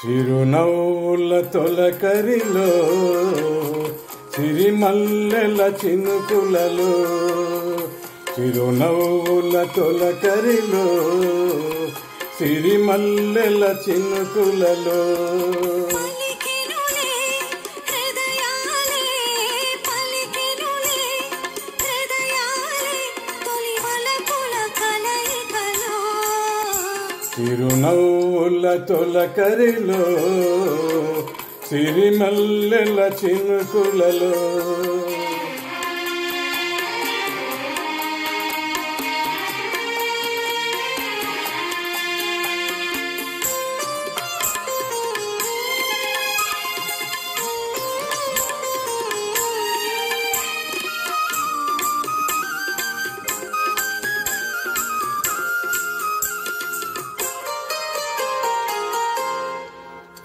చిరునవ్వుల తొలకరిలో సిరిమల్లెల చినుకులలో, చిరునవ్వుల తొలకరిలో సిరిమల్లెల చినుకులలో చిరునవ్వుల తొలకరిలో సిరిమల్లెల చినుకులలో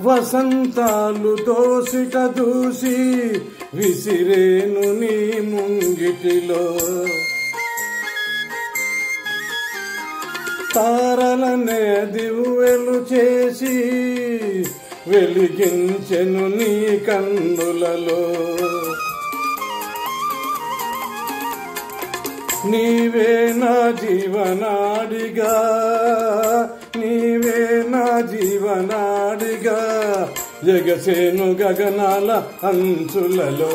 వసంతాలు దోసిట దూసి విసిరేను నీ ముంగిటిలో, తారలనే దివ్వెలు చేసి వెలిగించెను నీ కన్నులలో. నీవే నా జీవనాడిగా, నీవే నా జీవనాడిగా, జగసేను గగనాల అంచులలో.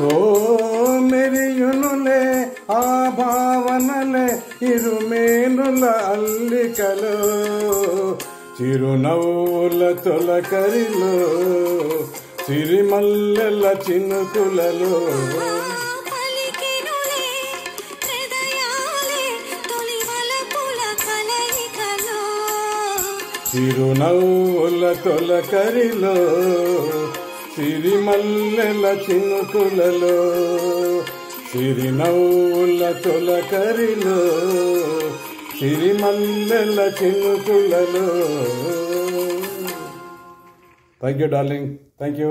ఓ మెరియునులే ఆ భావనలే ఇరుమేనుల అల్లికలో, చిరునవ్వుల తొలకరిలో సిరిమల్లెల చినుకులలో. చిరునవ్వుల తొలకరిలో సిరిమల్లెల చినుకులలో, చిరునవ్వుల తొలకరిలో సిరిమల్లెల చినుకులలో. Thank you darling, thank you.